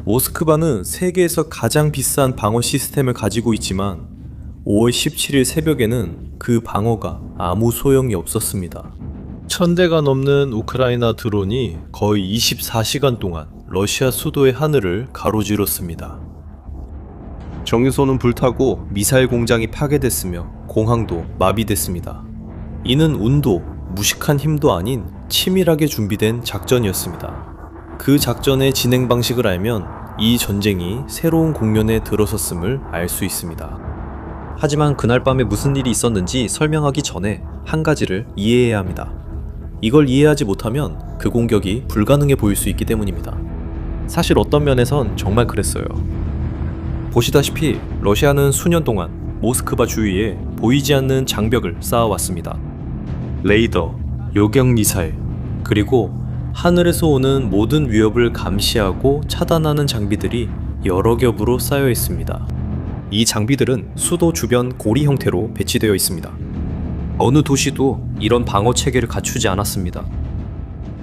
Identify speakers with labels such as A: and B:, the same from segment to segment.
A: 모스크바는 세계에서 가장 비싼 방어 시스템을 가지고 있지만 5월 17일 새벽에는 그 방어가 아무 소용이 없었습니다. 1000대가 넘는 우크라이나 드론이 거의 24시간 동안 러시아 수도의 하늘을 가로지렀습니다. 정유소는 불타고 미사일 공장이 파괴됐으며 공항도 마비됐습니다. 이는 운도 무식한 힘도 아닌 치밀하게 준비된 작전이었습니다. 그 작전의 진행 방식을 알면 이 전쟁이 새로운 국면에 들어섰음을 알 수 있습니다. 하지만 그날 밤에 무슨 일이 있었는지 설명하기 전에 한 가지를 이해해야 합니다. 이걸 이해하지 못하면 그 공격이 불가능해 보일 수 있기 때문입니다. 사실 어떤 면에선 정말 그랬어요. 보시다시피 러시아는 수년 동안 모스크바 주위에 보이지 않는 장벽을 쌓아왔습니다. 레이더, 요격 미사일, 그리고 하늘에서 오는 모든 위협을 감시하고 차단하는 장비들이 여러 겹으로 쌓여 있습니다. 이 장비들은 수도 주변 고리 형태로 배치되어 있습니다. 어느 도시도 이런 방어 체계를 갖추지 않았습니다.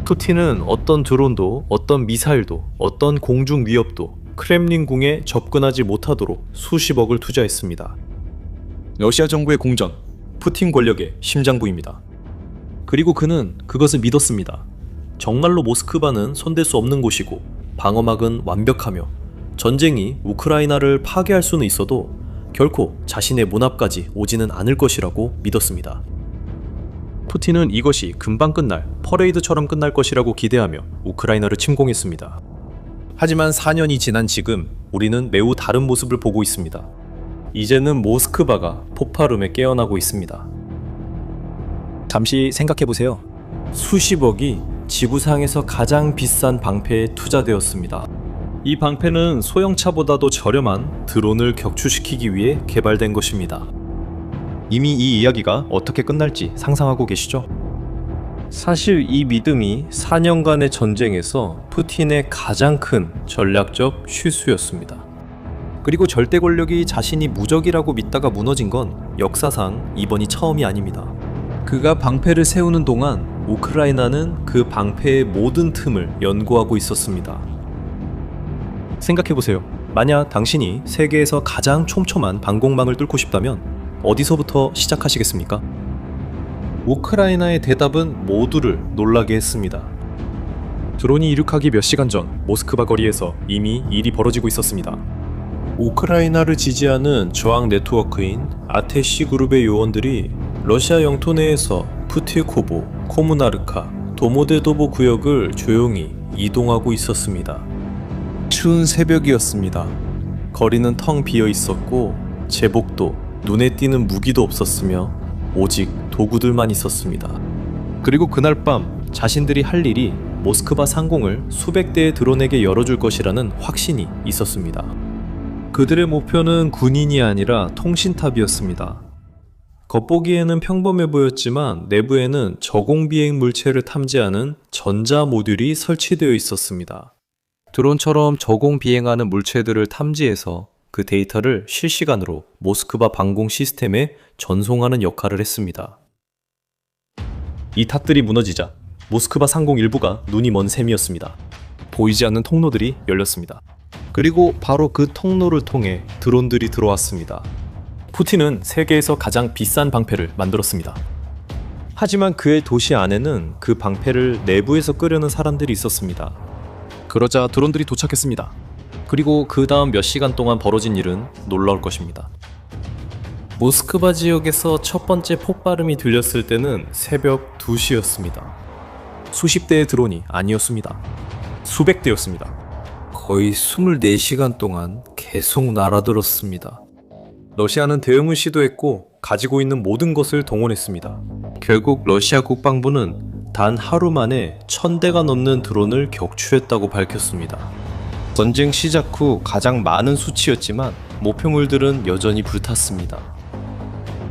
A: 푸틴은 어떤 드론도, 어떤 미사일도, 어떤 공중 위협도 크렘린궁에 접근하지 못하도록 수십억을 투자했습니다. 러시아 정부의 공전, 푸틴 권력의 심장부입니다. 그리고 그는 그것을 믿었습니다. 정말로 모스크바는 손댈 수 없는 곳이고 방어막은 완벽하며 전쟁이 우크라이나를 파괴할 수는 있어도 결코 자신의 문 앞까지 오지는 않을 것이라고 믿었습니다. 푸틴은 이것이 금방 끝날 퍼레이드처럼 끝날 것이라고 기대하며 우크라이나를 침공했습니다. 하지만 4년이 지난 지금 우리는 매우 다른 모습을 보고 있습니다. 이제는 모스크바가 폭발음에 깨어나고 있습니다. 잠시 생각해보세요. 수십억이 지구상에서 가장 비싼 방패에 투자되었습니다. 이 방패는 소형차보다도 저렴한 드론을 격추시키기 위해 개발된 것입니다. 이미 이 이야기가 어떻게 끝날지 상상하고 계시죠? 사실 이 믿음이 4년간의 전쟁에서 푸틴의 가장 큰 전략적 실수였습니다. 그리고 절대 권력이 자신이 무적이라고 믿다가 무너진 건 역사상 이번이 처음이 아닙니다. 그가 방패를 세우는 동안 우크라이나는 그 방패의 모든 틈을 연구하고 있었습니다. 생각해보세요. 만약 당신이 세계에서 가장 촘촘한 방공망을 뚫고 싶다면 어디서부터 시작하시겠습니까? 우크라이나의 대답은 모두를 놀라게 했습니다. 드론이 이륙하기 몇 시간 전 모스크바 거리에서 이미 일이 벌어지고 있었습니다. 우크라이나를 지지하는 저항 네트워크인 아테시 그룹의 요원들이 러시아 영토 내에서 푸틸코보, 코무나르카, 도모데도보 구역을 조용히 이동하고 있었습니다. 추운 새벽이었습니다. 거리는 텅 비어 있었고 제복도 눈에 띄는 무기도 없었으며 오직 도구들만 있었습니다. 그리고 그날 밤 자신들이 할 일이 모스크바 상공을 수백 대의 드론에게 열어줄 것이라는 확신이 있었습니다. 그들의 목표는 군인이 아니라 통신탑이었습니다. 겉보기에는 평범해 보였지만 내부에는 저공비행 물체를 탐지하는 전자 모듈이 설치되어 있었습니다. 드론처럼 저공비행하는 물체들을 탐지해서 그 데이터를 실시간으로 모스크바 방공 시스템에 전송하는 역할을 했습니다. 이 탑들이 무너지자 모스크바 상공 일부가 눈이 먼 셈이었습니다. 보이지 않는 통로들이 열렸습니다. 그리고 바로 그 통로를 통해 드론들이 들어왔습니다. 푸틴은 세계에서 가장 비싼 방패를 만들었습니다. 하지만 그의 도시 안에는 그 방패를 내부에서 끄려는 사람들이 있었습니다. 그러자 드론들이 도착했습니다. 그리고 그 다음 몇 시간 동안 벌어진 일은 놀라울 것입니다. 모스크바 지역에서 첫 번째 폭발음이 들렸을 때는 새벽 2시였습니다. 수십 대의 드론이 아니었습니다. 수백 대였습니다. 거의 24시간 동안 계속 날아들었습니다. 러시아는 대응을 시도했고 가지고 있는 모든 것을 동원했습니다. 결국 러시아 국방부는 단 하루 만에 1000대가 넘는 드론을 격추했다고 밝혔습니다. 전쟁 시작 후 가장 많은 수치였지만 목표물들은 여전히 불탔습니다.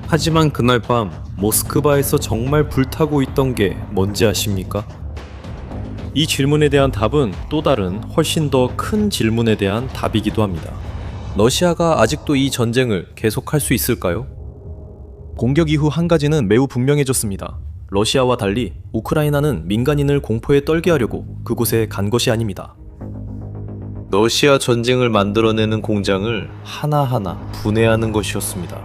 A: 하지만 그날 밤 모스크바에서 정말 불타고 있던 게 뭔지 아십니까? 이 질문에 대한 답은 또 다른 훨씬 더 큰 질문에 대한 답이기도 합니다. 러시아가 아직도 이 전쟁을 계속할 수 있을까요? 공격 이후 한 가지는 매우 분명해졌습니다. 러시아와 달리 우크라이나는 민간인을 공포에 떨게 하려고 그곳에 간 것이 아닙니다. 러시아 전쟁을 만들어내는 공장을 하나하나 분해하는 것이었습니다.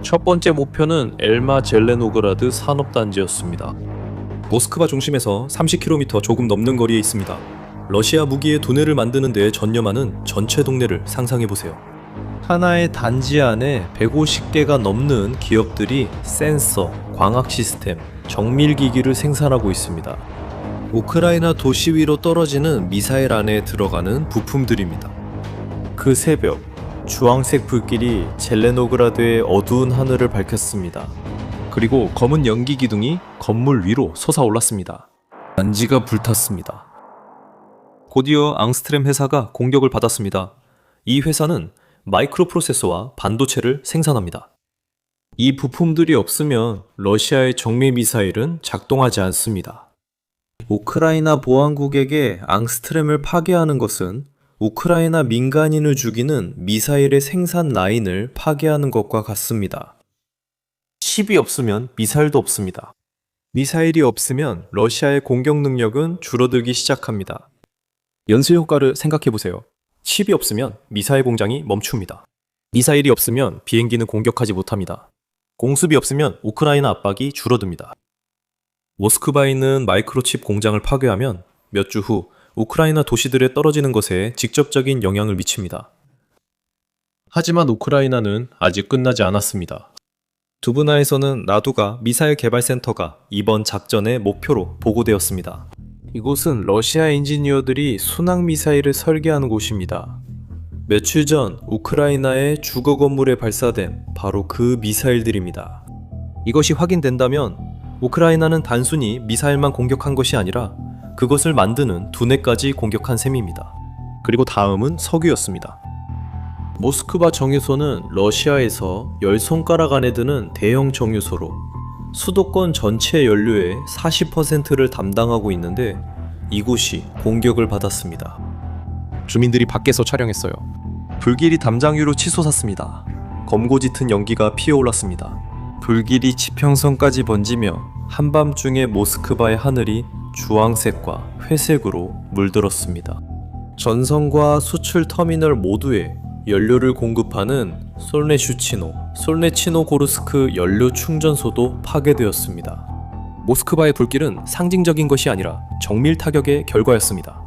A: 첫 번째 목표는 엘마 젤레노그라드 산업단지였습니다. 모스크바 중심에서 30km 조금 넘는 거리에 있습니다. 러시아 무기의 두뇌를 만드는 데에 전념하는 전체 동네를 상상해보세요. 하나의 단지 안에 150개가 넘는 기업들이 센서, 광학 시스템, 정밀기기를 생산하고 있습니다. 우크라이나 도시 위로 떨어지는 미사일 안에 들어가는 부품들입니다. 그 새벽, 주황색 불길이 젤레노그라드의 어두운 하늘을 밝혔습니다. 그리고 검은 연기 기둥이 건물 위로 솟아올랐습니다. 단지가 불탔습니다. 곧이어 앙스트렘 회사가 공격을 받았습니다. 이 회사는 마이크로 프로세서와 반도체를 생산합니다. 이 부품들이 없으면 러시아의 정밀 미사일은 작동하지 않습니다. 우크라이나 보안국에게 앙스트렘을 파괴하는 것은 우크라이나 민간인을 죽이는 미사일의 생산 라인을 파괴하는 것과 같습니다. 칩이 없으면 미사일도 없습니다. 미사일이 없으면 러시아의 공격 능력은 줄어들기 시작합니다. 연쇄 효과를 생각해보세요. 칩이 없으면 미사일 공장이 멈춥니다. 미사일이 없으면 비행기는 공격하지 못합니다. 공습이 없으면 우크라이나 압박이 줄어듭니다. 모스크바에 있는 마이크로칩 공장을 파괴하면 몇 주 후 우크라이나 도시들에 떨어지는 것에 직접적인 영향을 미칩니다. 하지만 우크라이나는 아직 끝나지 않았습니다. 두브나에서는 라두가 미사일 개발 센터가 이번 작전의 목표로 보고되었습니다. 이곳은 러시아 엔지니어들이 순항 미사일을 설계하는 곳입니다. 며칠 전 우크라이나의 주거 건물에 발사된 바로 그 미사일들입니다. 이것이 확인된다면 우크라이나는 단순히 미사일만 공격한 것이 아니라 그것을 만드는 두뇌까지 공격한 셈입니다. 그리고 다음은 석유였습니다. 모스크바 정유소는 러시아에서 10손가락 안에 드는 대형 정유소로 수도권 전체 연료의 40%를 담당하고 있는데 이곳이 공격을 받았습니다. 주민들이 밖에서 촬영했어요. 불길이 담장 위로 치솟았습니다. 검고 짙은 연기가 피어올랐습니다. 불길이 지평선까지 번지며 한밤중에 모스크바의 하늘이 주황색과 회색으로 물들었습니다. 전선과 수출 터미널 모두에 연료를 공급하는 솔네치노고르스크 연료 충전소도 파괴되었습니다. 모스크바의 불길은 상징적인 것이 아니라 정밀 타격의 결과였습니다.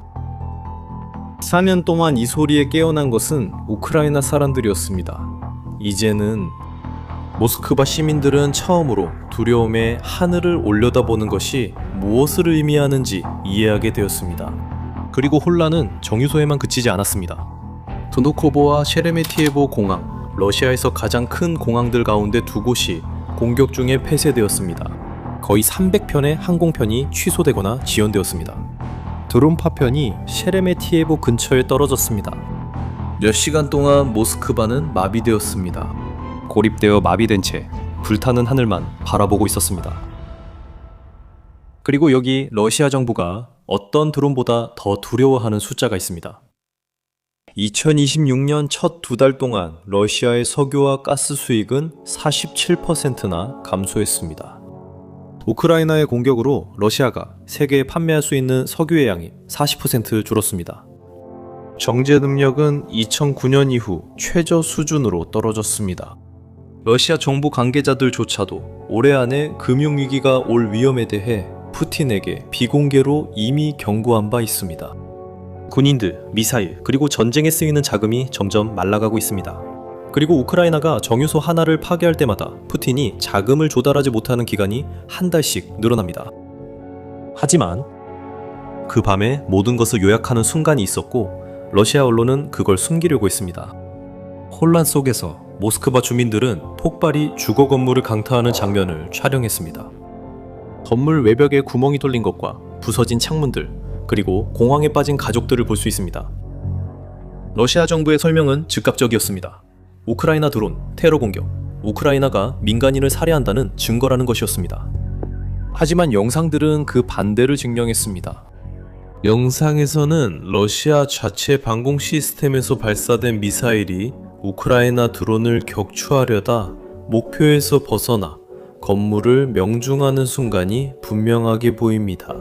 A: 4년 동안 이 소리에 깨어난 것은 우크라이나 사람들이었습니다. 이제는 모스크바 시민들은 처음으로 두려움에 하늘을 올려다보는 것이 무엇을 의미하는지 이해하게 되었습니다. 그리고 혼란은 정유소에만 그치지 않았습니다. 드노코보와 셰레메티에보 공항, 러시아에서 가장 큰 공항들 가운데 두 곳이 공격 중에 폐쇄되었습니다. 거의 300편의 항공편이 취소되거나 지연되었습니다. 드론 파편이 셰레메티에보 근처에 떨어졌습니다. 몇 시간 동안 모스크바는 마비되었습니다. 고립되어 마비된 채 불타는 하늘만 바라보고 있었습니다. 그리고 여기 러시아 정부가 어떤 드론보다 더 두려워하는 숫자가 있습니다. 2026년 첫 두 달 동안 러시아의 석유와 가스 수익은 47%나 감소했습니다. 우크라이나의 공격으로 러시아가 세계에 판매할 수 있는 석유의 양이 40% 줄었습니다. 정제 능력은 2009년 이후 최저 수준으로 떨어졌습니다. 러시아 정부 관계자들조차도 올해 안에 금융위기가 올 위험에 대해 푸틴에게 비공개로 이미 경고한 바 있습니다. 군인들, 미사일, 그리고 전쟁에 쓰이는 자금이 점점 말라가고 있습니다. 그리고 우크라이나가 정유소 하나를 파괴할 때마다 푸틴이 자금을 조달하지 못하는 기간이 한 달씩 늘어납니다. 하지만 그 밤에 모든 것을 요약하는 순간이 있었고 러시아 언론은 그걸 숨기려고 했습니다. 혼란 속에서 모스크바 주민들은 폭발이 주거 건물을 강타하는 장면을 촬영했습니다. 건물 외벽에 구멍이 뚫린 것과 부서진 창문들, 그리고 공황에 빠진 가족들을 볼 수 있습니다. 러시아 정부의 설명은 즉각적이었습니다. 우크라이나 드론, 테러 공격, 우크라이나가 민간인을 살해한다는 증거라는 것이었습니다. 하지만 영상들은 그 반대를 증명했습니다. 영상에서는 러시아 자체 방공 시스템에서 발사된 미사일이 우크라이나 드론을 격추하려다 목표에서 벗어나 건물을 명중하는 순간이 분명하게 보입니다.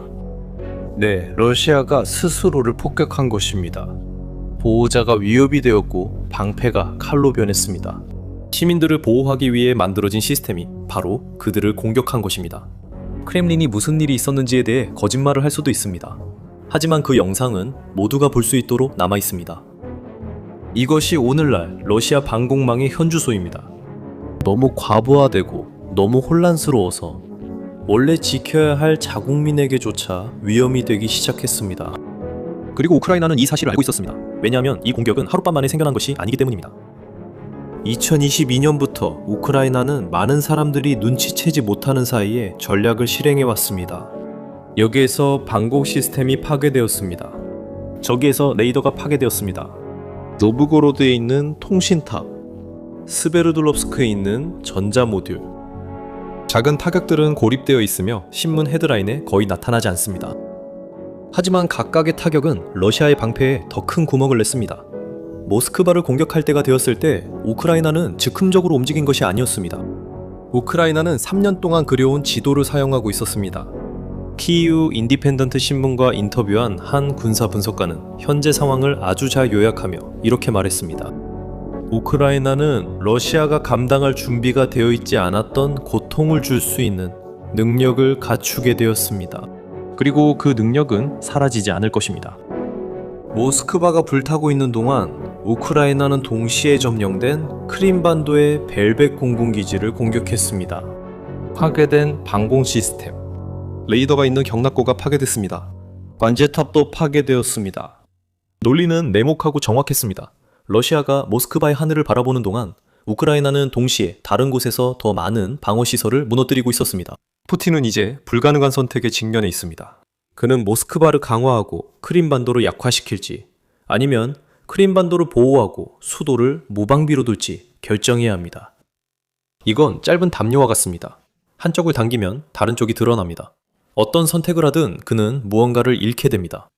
A: 네, 러시아가 스스로를 폭격한 것입니다. 보호자가 위협이 되었고 방패가 칼로 변했습니다. 시민들을 보호하기 위해 만들어진 시스템이 바로 그들을 공격한 것입니다. 크렘린이 무슨 일이 있었는지에 대해 거짓말을 할 수도 있습니다. 하지만 그 영상은 모두가 볼 수 있도록 남아 있습니다. 이것이 오늘날 러시아 방공망의 현주소입니다. 너무 과부하되고 너무 혼란스러워서 원래 지켜야 할 자국민에게조차 위험이 되기 시작했습니다. 그리고 우크라이나는 이 사실을 알고 있었습니다. 왜냐하면 이 공격은 하룻밤 만에 생겨난 것이 아니기 때문입니다. 2022년부터 우크라이나는 많은 사람들이 눈치채지 못하는 사이에 전략을 실행해왔습니다. 여기에서 방공 시스템이 파괴되었습니다. 저기에서 레이더가 파괴되었습니다. 노브고로드에 있는 통신탑, 스베르둘롭스크에 있는 전자 모듈. 작은 타격들은 고립되어 있으며 신문 헤드라인에 거의 나타나지 않습니다. 하지만 각각의 타격은 러시아의 방패에 더 큰 구멍을 냈습니다. 모스크바를 공격할 때가 되었을 때 우크라이나는 즉흥적으로 움직인 것이 아니었습니다. 우크라이나는 3년 동안 그려온 지도를 사용하고 있었습니다. 키이우 인디펜던트 신문과 인터뷰한 한 군사 분석가는 현재 상황을 아주 잘 요약하며 이렇게 말했습니다. 우크라이나는 러시아가 감당할 준비가 되어 있지 않았던 고통을 줄 수 있는 능력을 갖추게 되었습니다. 그리고 그 능력은 사라지지 않을 것입니다. 모스크바가 불타고 있는 동안 우크라이나는 동시에 점령된 크림반도의 벨벳 공군기지를 공격했습니다. 파괴된 방공 시스템, 레이더가 있는 경락고가 파괴됐습니다. 관제탑도 파괴되었습니다. 논리는 네모하고 정확했습니다. 러시아가 모스크바의 하늘을 바라보는 동안 우크라이나는 동시에 다른 곳에서 더 많은 방어시설을 무너뜨리고 있었습니다. 푸틴은 이제 불가능한 선택에 직면해 있습니다. 그는 모스크바를 강화하고 크림반도를 약화시킬지, 아니면 크림반도를 보호하고 수도를 무방비로 둘지 결정해야 합니다. 이건 짧은 담요와 같습니다. 한쪽을 당기면 다른 쪽이 드러납니다. 어떤 선택을 하든 그는 무언가를 잃게 됩니다.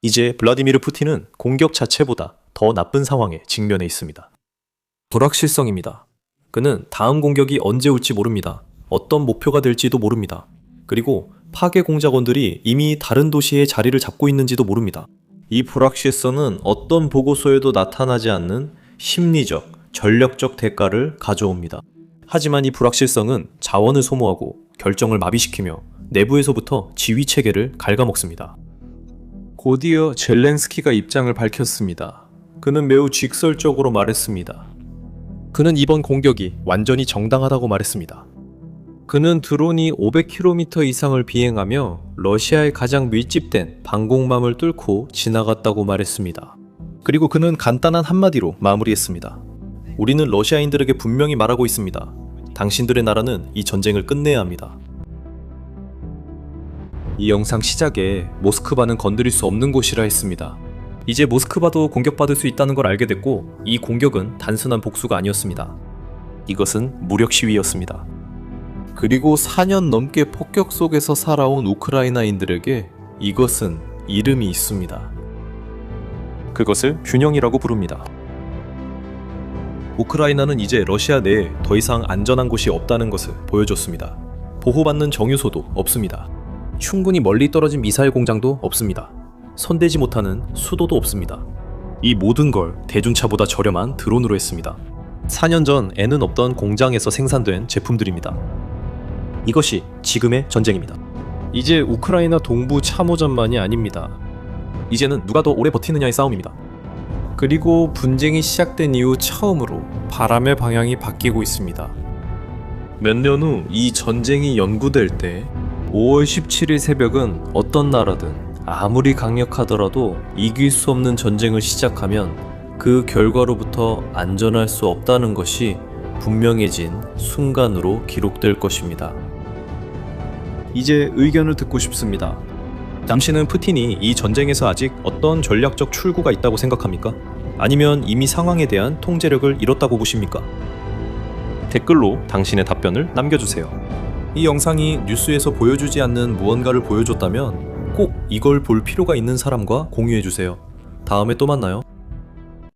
A: 이제 블라디미르 푸틴은 공격 자체보다 더 나쁜 상황에 직면해 있습니다. 불확실성입니다. 그는 다음 공격이 언제 올지 모릅니다. 어떤 목표가 될지도 모릅니다. 그리고 파괴 공작원들이 이미 다른 도시에 자리를 잡고 있는지도 모릅니다. 이 불확실성은 어떤 보고서에도 나타나지 않는 심리적, 전력적 대가를 가져옵니다. 하지만 이 불확실성은 자원을 소모하고 결정을 마비시키며 내부에서부터 지휘 체계를 갉아먹습니다. 곧이어 젤렌스키가 입장을 밝혔습니다. 그는 매우 직설적으로 말했습니다. 그는 이번 공격이 완전히 정당하다고 말했습니다. 그는 드론이 500km 이상을 비행하며 러시아의 가장 밀집된 방공망을 뚫고 지나갔다고 말했습니다. 그리고 그는 간단한 한마디로 마무리했습니다. 우리는 러시아인들에게 분명히 말하고 있습니다. 당신들의 나라는 이 전쟁을 끝내야 합니다. 이 영상 시작에 모스크바는 건드릴 수 없는 곳이라 했습니다. 이제 모스크바도 공격받을 수 있다는 걸 알게 됐고, 이 공격은 단순한 복수가 아니었습니다. 이것은 무력 시위였습니다. 그리고 4년 넘게 폭격 속에서 살아온 우크라이나인들에게 이것은 이름이 있습니다. 그것을 균형이라고 부릅니다. 우크라이나는 이제 러시아 내에 더 이상 안전한 곳이 없다는 것을 보여줬습니다. 보호받는 정유소도 없습니다. 충분히 멀리 떨어진 미사일 공장도 없습니다. 손대지 못하는 수도도 없습니다. 이 모든 걸 대중차보다 저렴한 드론으로 했습니다. 4년 전 애는 없던 공장에서 생산된 제품들입니다. 이것이 지금의 전쟁입니다. 이제 우크라이나 동부 참호전만이 아닙니다. 이제는 누가 더 오래 버티느냐의 싸움입니다. 그리고 분쟁이 시작된 이후 처음으로 바람의 방향이 바뀌고 있습니다. 몇 년 후 이 전쟁이 연구될 때 5월 17일 새벽은 어떤 나라든 아무리 강력하더라도 이길 수 없는 전쟁을 시작하면 그 결과로부터 안전할 수 없다는 것이 분명해진 순간으로 기록될 것입니다. 이제 의견을 듣고 싶습니다. 당신은 푸틴이 이 전쟁에서 아직 어떤 전략적 출구가 있다고 생각합니까? 아니면 이미 상황에 대한 통제력을 잃었다고 보십니까? 댓글로 당신의 답변을 남겨주세요. 이 영상이 뉴스에서 보여주지 않는 무언가를 보여줬다면 꼭 이걸 볼 필요가 있는 사람과 공유해주세요. 다음에 또 만나요.